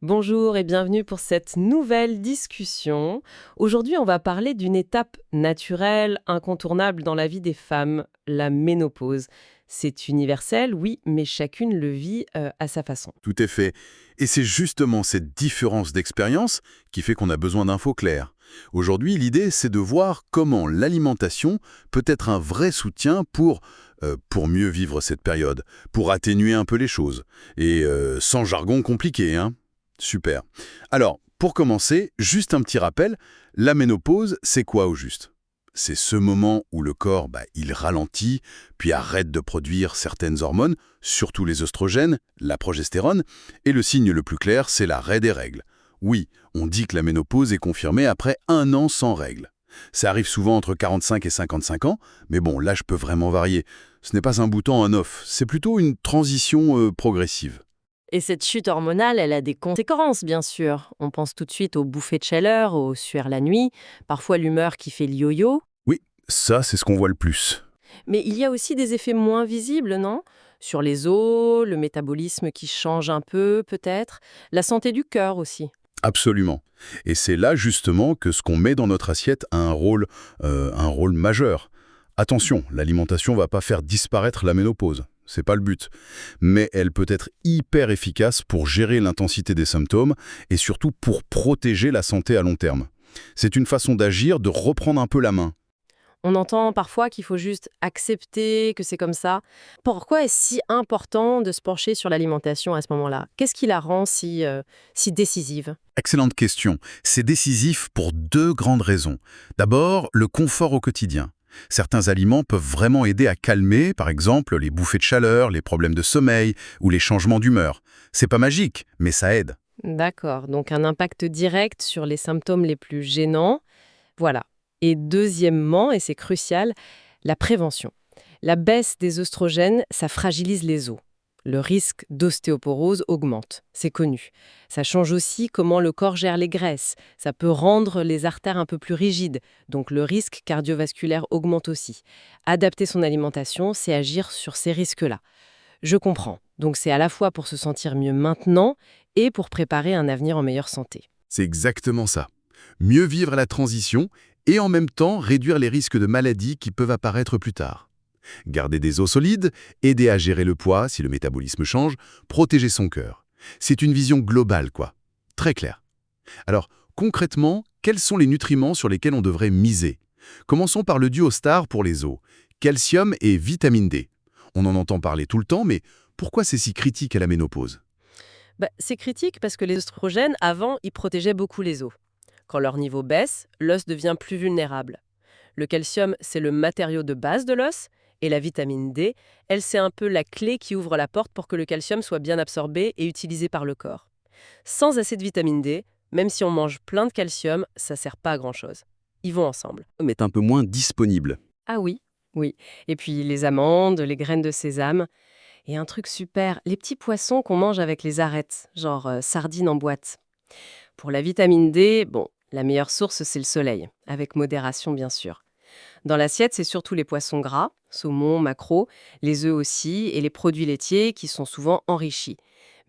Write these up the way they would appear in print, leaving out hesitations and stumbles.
Bonjour et bienvenue pour cette nouvelle discussion. Aujourd'hui, on va parler d'une étape naturelle, incontournable dans la vie des femmes, la ménopause. C'est universel, oui, mais chacune le vit à sa façon. Tout est fait. Et c'est justement cette différence d'expérience qui fait qu'on a besoin d'infos claires. Aujourd'hui, l'idée, c'est de voir comment l'alimentation peut être un vrai soutien pour mieux vivre cette période, pour atténuer un peu les choses. Et sans jargon compliqué, hein. Super. Alors, pour commencer, juste un petit rappel, la ménopause, c'est quoi au juste? C'est ce moment où le corps, il ralentit, puis arrête de produire certaines hormones, surtout les oestrogènes, la progestérone, et le signe le plus clair, c'est l'arrêt des règles. Oui, on dit que la ménopause est confirmée après 1 an sans règles. Ça arrive souvent entre 45 et 55 ans, mais bon, l'âge peut vraiment varier. Ce n'est pas un bouton on-off, c'est plutôt une transition progressive. Et cette chute hormonale, elle a des conséquences, bien sûr. On pense tout de suite aux bouffées de chaleur, aux sueurs la nuit, parfois l'humeur qui fait le yo-yo. Oui, ça, c'est ce qu'on voit le plus. Mais il y a aussi des effets moins visibles, non? Sur les os, le métabolisme qui change un peu, peut-être. La santé du cœur aussi. Absolument. Et c'est là justement que ce qu'on met dans notre assiette a un rôle majeur. Attention, l'alimentation va pas faire disparaître la ménopause, c'est pas le but. Mais elle peut être hyper efficace pour gérer l'intensité des symptômes et surtout pour protéger la santé à long terme. C'est une façon d'agir, de reprendre un peu la main. On entend parfois qu'il faut juste accepter que c'est comme ça. Pourquoi est-ce si important de se pencher sur l'alimentation à ce moment-là? Qu'est-ce qui la rend si décisive? Excellente question. C'est décisif pour 2 grandes raisons. D'abord, le confort au quotidien. Certains aliments peuvent vraiment aider à calmer, par exemple, les bouffées de chaleur, les problèmes de sommeil ou les changements d'humeur. C'est pas magique, mais ça aide. D'accord, donc un impact direct sur les symptômes les plus gênants. Voilà. Et deuxièmement, et c'est crucial, la prévention. La baisse des oestrogènes, ça fragilise les os. Le risque d'ostéoporose augmente, c'est connu. Ça change aussi comment le corps gère les graisses. Ça peut rendre les artères un peu plus rigides, donc le risque cardiovasculaire augmente aussi. Adapter son alimentation, c'est agir sur ces risques-là. Je comprends. Donc c'est à la fois pour se sentir mieux maintenant et pour préparer un avenir en meilleure santé. C'est exactement ça. Mieux vivre la transition et en même temps réduire les risques de maladies qui peuvent apparaître plus tard. Garder des os solides, aider à gérer le poids si le métabolisme change, protéger son cœur. C'est une vision globale, quoi. Très claire. Alors, concrètement, quels sont les nutriments sur lesquels on devrait miser? Commençons par le duo star pour les os, calcium et vitamine D. On en entend parler tout le temps, mais pourquoi c'est si critique à la ménopause? C'est critique parce que les oestrogènes, avant, ils protégeaient beaucoup les os. Quand leur niveau baisse, l'os devient plus vulnérable. Le calcium, c'est le matériau de base de l'os, et la vitamine D, elle, c'est un peu la clé qui ouvre la porte pour que le calcium soit bien absorbé et utilisé par le corps. Sans assez de vitamine D, même si on mange plein de calcium, ça sert pas à grand-chose. Ils vont ensemble. Est un peu moins disponible. Ah oui, oui. Et puis les amandes, les graines de sésame. Et un truc super, les petits poissons qu'on mange avec les arêtes, genre sardines en boîte. Pour la vitamine D, bon, la meilleure source, c'est le soleil, avec modération bien sûr. Dans l'assiette, c'est surtout les poissons gras, saumon, maquereau, les œufs aussi, et les produits laitiers qui sont souvent enrichis.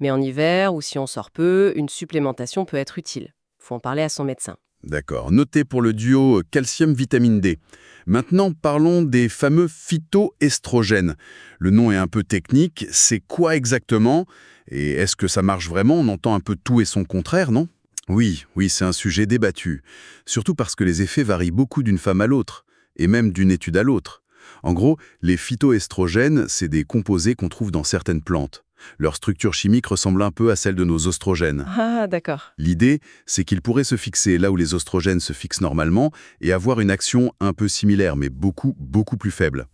Mais en hiver, ou si on sort peu, une supplémentation peut être utile. Faut en parler à son médecin. D'accord, noté pour le duo calcium-vitamine D. Maintenant, parlons des fameux phytoestrogènes. Le nom est un peu technique, c'est quoi exactement? Et est-ce que ça marche vraiment? On entend un peu tout et son contraire, non? Oui, c'est un sujet débattu. Surtout parce que les effets varient beaucoup d'une femme à l'autre, et même d'une étude à l'autre. En gros, les phytoestrogènes, c'est des composés qu'on trouve dans certaines plantes. Leur structure chimique ressemble un peu à celle de nos oestrogènes. Ah, d'accord. L'idée, c'est qu'ils pourraient se fixer là où les oestrogènes se fixent normalement et avoir une action un peu similaire, mais beaucoup plus faible.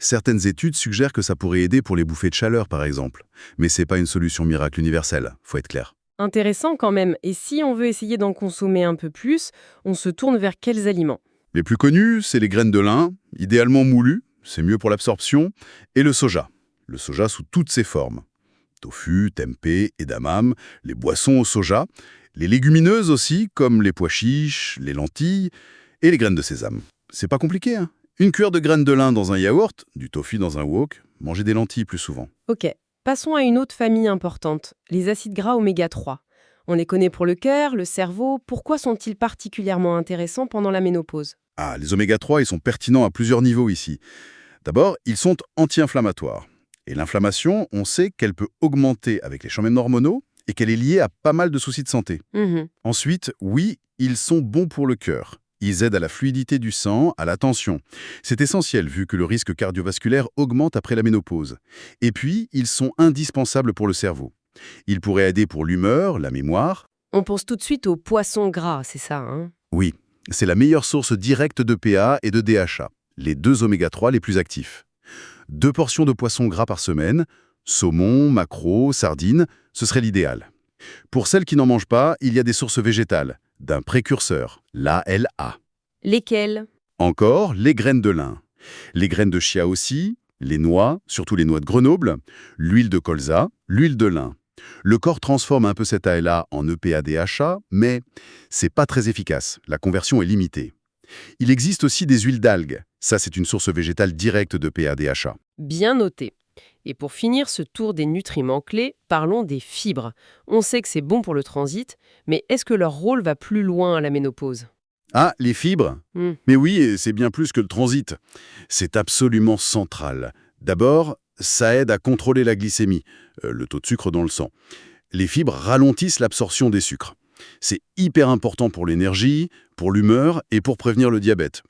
Certaines études suggèrent que ça pourrait aider pour les bouffées de chaleur, par exemple. Mais c'est pas une solution miracle universelle, faut être clair. Intéressant quand même. Et si on veut essayer d'en consommer un peu plus, on se tourne vers quels aliments? Les plus connus, c'est les graines de lin, idéalement moulues, c'est mieux pour l'absorption, et le soja. Le soja sous toutes ses formes. Tofu, tempeh, edamame, les boissons au soja, les légumineuses aussi, comme les pois chiches, les lentilles et les graines de sésame. C'est pas compliqué, hein? Une cuillère de graines de lin dans un yaourt, du tofu dans un wok, manger des lentilles plus souvent. Ok. Passons à une autre famille importante, les acides gras oméga 3. On les connaît pour le cœur, le cerveau. Pourquoi sont-ils particulièrement intéressants pendant la ménopause? Ah, les oméga-3, ils sont pertinents à plusieurs niveaux ici. D'abord, ils sont anti-inflammatoires. Et l'inflammation, on sait qu'elle peut augmenter avec les changements hormonaux et qu'elle est liée à pas mal de soucis de santé. Mhm. Ensuite, oui, ils sont bons pour le cœur. Ils aident à la fluidité du sang, à la tension. C'est essentiel vu que le risque cardiovasculaire augmente après la ménopause. Et puis, ils sont indispensables pour le cerveau. Ils pourraient aider pour l'humeur, la mémoire. On pense tout de suite aux poissons gras, c'est ça, hein? Oui, c'est la meilleure source directe de PA et de DHA, les deux oméga-3 les plus actifs. 2 portions de poisson gras par semaine, saumon, maquereau, sardines, ce serait l'idéal. Pour celles qui n'en mangent pas, il y a des sources végétales, d'un précurseur, l'ALA. Lesquels? Encore, les graines de lin. Les graines de chia aussi, les noix, surtout les noix de Grenoble, l'huile de colza, l'huile de lin. Le corps transforme un peu cet ALA en EPA-DHA, mais c'est pas très efficace, la conversion est limitée. Il existe aussi des huiles d'algues. Ça, c'est une source végétale directe de PA-DHA. Bien noté. Et pour finir ce tour des nutriments clés, parlons des fibres. On sait que c'est bon pour le transit, mais est-ce que leur rôle va plus loin à la ménopause? Ah, les fibres? Hmm. Mais oui, et c'est bien plus que le transit. C'est absolument central. D'abord, ça aide à contrôler la glycémie, le taux de sucre dans le sang. Les fibres ralentissent l'absorption des sucres. C'est hyper important pour l'énergie, pour l'humeur et pour prévenir le diabète.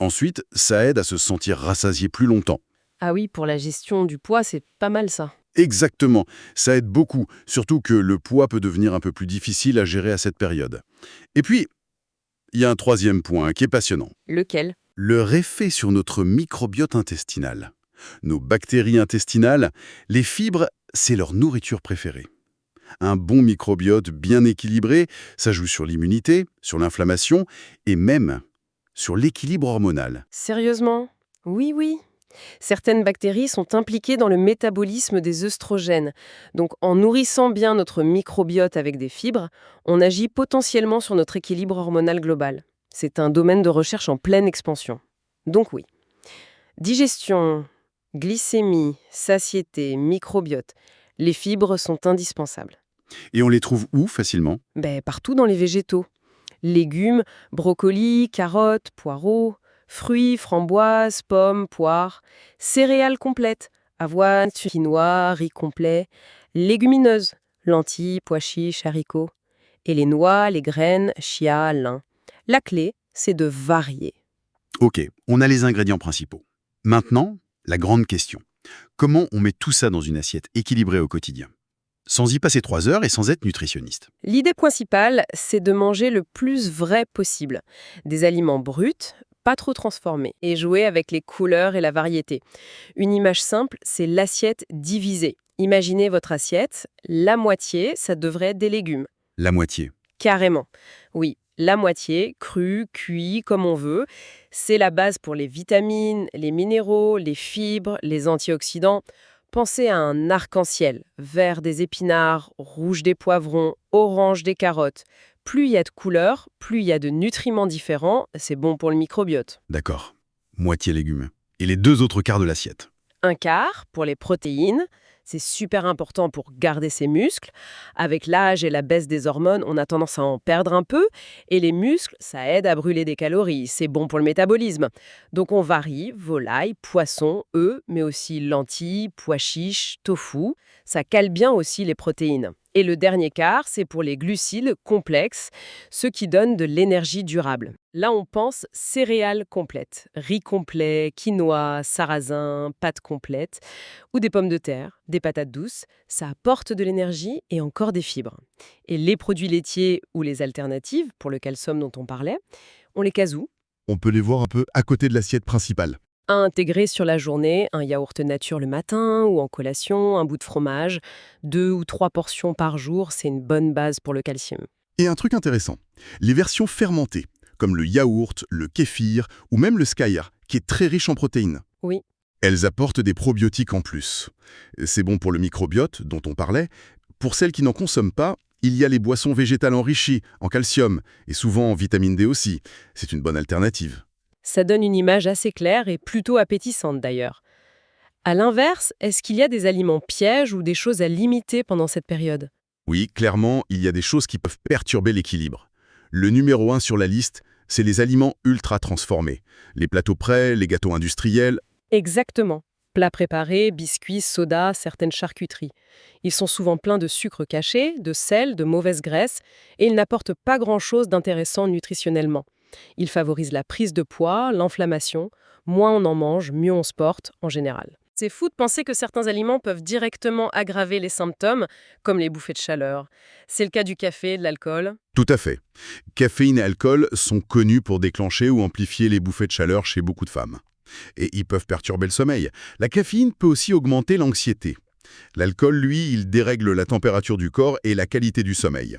Ensuite, ça aide à se sentir rassasié plus longtemps. Ah oui, pour la gestion du poids, c'est pas mal ça. Exactement, ça aide beaucoup, surtout que le poids peut devenir un peu plus difficile à gérer à cette période. Et puis, il y a un troisième point qui est passionnant. Lequel? Leur effet sur notre microbiote intestinal. Nos bactéries intestinales, les fibres, c'est leur nourriture préférée. Un bon microbiote bien équilibré, ça joue sur l'immunité, sur l'inflammation et même sur l'équilibre hormonal. Sérieusement? Oui, oui. Certaines bactéries sont impliquées dans le métabolisme des œstrogènes. Donc en nourrissant bien notre microbiote avec des fibres, on agit potentiellement sur notre équilibre hormonal global. C'est un domaine de recherche en pleine expansion. Donc oui. Digestion, glycémie, satiété, microbiote. Les fibres sont indispensables. Et on les trouve où facilement? Partout dans les végétaux. Légumes, brocolis, carottes, poireaux, fruits, framboises, pommes, poires, céréales complètes, avoine, quinoa, riz complet, légumineuses, lentilles, pois chiches, haricots, et les noix, les graines, chia, lin. La clé, c'est de varier. Ok, on a les ingrédients principaux. Maintenant, la grande question. Comment on met tout ça dans une assiette équilibrée au quotidien? Sans y passer 3 heures et sans être nutritionniste. L'idée principale, c'est de manger le plus vrai possible. Des aliments bruts, pas trop transformés, et jouer avec les couleurs et la variété. Une image simple, c'est l'assiette divisée. Imaginez votre assiette, la moitié, ça devrait être des légumes. La moitié. Carrément. Oui, la moitié, cru, cuit, comme on veut. C'est la base pour les vitamines, les minéraux, les fibres, les antioxydants. Pensez à un arc-en-ciel, vert des épinards, rouge des poivrons, orange des carottes. Plus il y a de couleurs, plus il y a de nutriments différents, c'est bon pour le microbiote. D'accord. Moitié légumes. Et les 2 autres quarts de l'assiette? Un quart pour les protéines, c'est super important pour garder ses muscles. Avec l'âge et la baisse des hormones, on a tendance à en perdre un peu. Et les muscles, ça aide à brûler des calories, c'est bon pour le métabolisme. Donc on varie, volaille, poisson, œufs, mais aussi lentilles, pois chiches, tofu. Ça cale bien aussi les protéines. Et le dernier quart, c'est pour les glucides complexes, ceux qui donnent de l'énergie durable. Là, on pense céréales complètes, riz complet, quinoa, sarrasin, pâtes complètes, ou des pommes de terre, des patates douces. Ça apporte de l'énergie et encore des fibres. Et les produits laitiers ou les alternatives, pour le calcium dont on parlait, on les case où? On peut les voir un peu à côté de l'assiette principale. À intégrer sur la journée, un yaourt nature le matin ou en collation, un bout de fromage, 2 ou 3 portions par jour, c'est une bonne base pour le calcium. Et un truc intéressant, les versions fermentées, comme le yaourt, le kéfir ou même le skyr, qui est très riche en protéines. Oui. Elles apportent des probiotiques en plus. C'est bon pour le microbiote, dont on parlait. Pour celles qui n'en consomment pas, il y a les boissons végétales enrichies en calcium et souvent en vitamine D aussi. C'est une bonne alternative. Ça donne une image assez claire et plutôt appétissante d'ailleurs. À l'inverse, est-ce qu'il y a des aliments pièges ou des choses à limiter pendant cette période? Oui, clairement, il y a des choses qui peuvent perturber l'équilibre. Le numéro 1 sur la liste, c'est les aliments ultra transformés. Les plateaux prêts, les gâteaux industriels. Exactement. Plats préparés, biscuits, sodas, certaines charcuteries. Ils sont souvent pleins de sucre caché, de sel, de mauvaise graisse, et ils n'apportent pas grand-chose d'intéressant nutritionnellement. Ils favorisent la prise de poids, l'inflammation. Moins on en mange, mieux on se porte, en général. C'est fou de penser que certains aliments peuvent directement aggraver les symptômes, comme les bouffées de chaleur. C'est le cas du café et de l'alcool. Tout à fait. Caféine et alcool sont connus pour déclencher ou amplifier les bouffées de chaleur chez beaucoup de femmes. Et ils peuvent perturber le sommeil. La caféine peut aussi augmenter l'anxiété. L'alcool, lui, il dérègle la température du corps et la qualité du sommeil.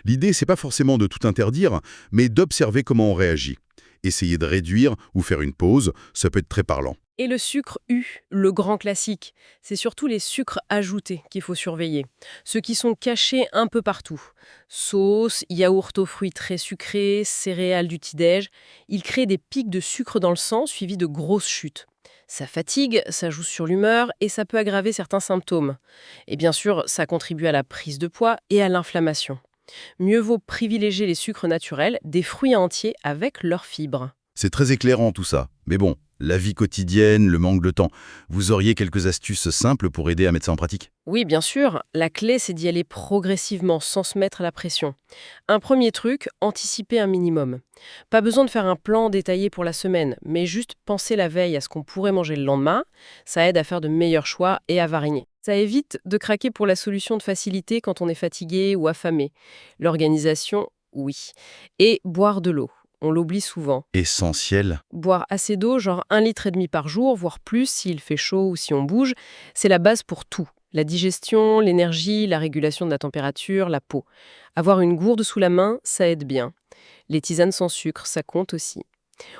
L'idée, c'est pas forcément de tout interdire, mais d'observer comment on réagit. Essayer de réduire ou faire une pause, ça peut être très parlant. Et le sucre U, le grand classique, c'est surtout les sucres ajoutés qu'il faut surveiller. Ceux qui sont cachés un peu partout. Sauce, yaourt aux fruits très sucrés, céréales du petit-déj. Ils créent des pics de sucre dans le sang suivis de grosses chutes. Ça fatigue, ça joue sur l'humeur et ça peut aggraver certains symptômes. Et bien sûr, ça contribue à la prise de poids et à l'inflammation. Mieux vaut privilégier les sucres naturels, des fruits entiers avec leurs fibres. C'est très éclairant tout ça. Mais bon, la vie quotidienne, le manque de temps. Vous auriez quelques astuces simples pour aider à mettre ça en pratique? Oui, bien sûr, la clé c'est d'y aller progressivement sans se mettre la pression. Un premier truc, anticiper un minimum. Pas besoin de faire un plan détaillé pour la semaine, mais juste penser la veille à ce qu'on pourrait manger le lendemain, ça aide à faire de meilleurs choix et à varier. Ça évite de craquer pour la solution de facilité quand on est fatigué ou affamé. L'organisation, oui. Et boire de l'eau. On l'oublie souvent. Essentiel. Boire assez d'eau, genre 1,5 litre par jour, voire plus s'il fait chaud ou si on bouge, c'est la base pour tout. La digestion, l'énergie, la régulation de la température, la peau. Avoir une gourde sous la main, ça aide bien. Les tisanes sans sucre, ça compte aussi.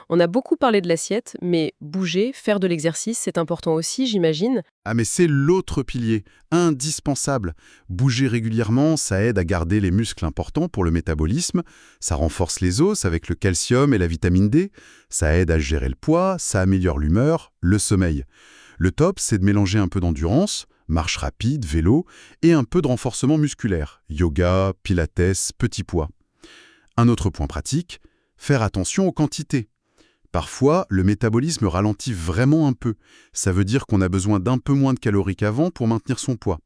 On a beaucoup parlé de l'assiette, mais bouger, faire de l'exercice, c'est important aussi, j'imagine. Ah mais c'est l'autre pilier, indispensable. Bouger régulièrement, ça aide à garder les muscles importants pour le métabolisme, ça renforce les os avec le calcium et la vitamine D, ça aide à gérer le poids, ça améliore l'humeur, le sommeil. Le top, c'est de mélanger un peu d'endurance, marche rapide, vélo, et un peu de renforcement musculaire, yoga, pilates, petit poids. Un autre point pratique, faire attention aux quantités. Parfois, le métabolisme ralentit vraiment un peu. Ça veut dire qu'on a besoin d'un peu moins de calories qu'avant pour maintenir son poids.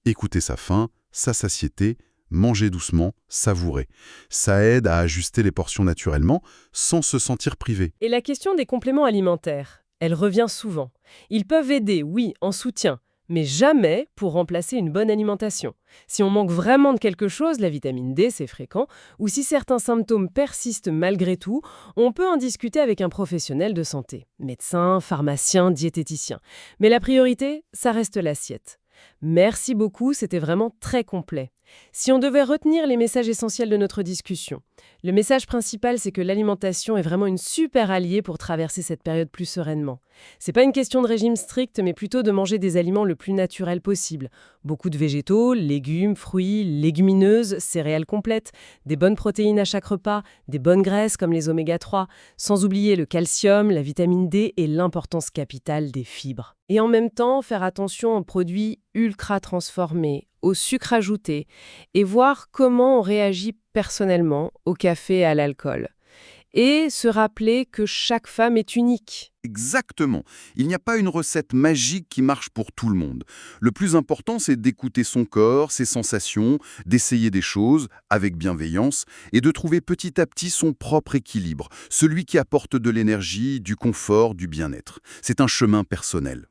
Écouter sa faim, sa satiété, manger doucement, savourer. Ça aide à ajuster les portions naturellement, sans se sentir privé. Et la question des compléments alimentaires, elle revient souvent. Ils peuvent aider, oui, en soutien, mais jamais pour remplacer une bonne alimentation. Si on manque vraiment de quelque chose, la vitamine D, c'est fréquent, ou si certains symptômes persistent malgré tout, on peut en discuter avec un professionnel de santé, médecin, pharmacien, diététicien. Mais la priorité, ça reste l'assiette. Merci beaucoup, c'était vraiment très complet. Si on devait retenir les messages essentiels de notre discussion, le message principal, c'est que l'alimentation est vraiment une super alliée pour traverser cette période plus sereinement. C'est pas une question de régime strict, mais plutôt de manger des aliments le plus naturels possible. Beaucoup de végétaux, légumes, fruits, légumineuses, céréales complètes, des bonnes protéines à chaque repas, des bonnes graisses comme les oméga 3, sans oublier le calcium, la vitamine D et l'importance capitale des fibres. Et en même temps, faire attention aux produits ultra transformés, au sucre ajouté, et voir comment on réagit personnellement au café et à l'alcool. Et se rappeler que chaque femme est unique. Exactement. Il n'y a pas une recette magique qui marche pour tout le monde. Le plus important, c'est d'écouter son corps, ses sensations, d'essayer des choses avec bienveillance et de trouver petit à petit son propre équilibre, celui qui apporte de l'énergie, du confort, du bien-être. C'est un chemin personnel.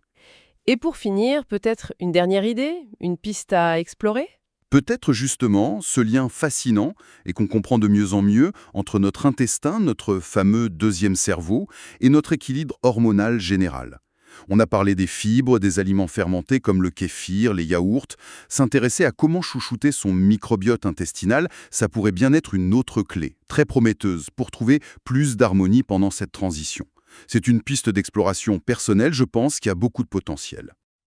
Et pour finir, peut-être une dernière idée, une piste à explorer ? Peut-être justement ce lien fascinant et qu'on comprend de mieux en mieux entre notre intestin, notre fameux deuxième cerveau, et notre équilibre hormonal général. On a parlé des fibres, des aliments fermentés comme le kéfir, les yaourts. S'intéresser à comment chouchouter son microbiote intestinal, ça pourrait bien être une autre clé, très prometteuse, pour trouver plus d'harmonie pendant cette transition. C'est une piste d'exploration personnelle, je pense, qui a beaucoup de potentiel.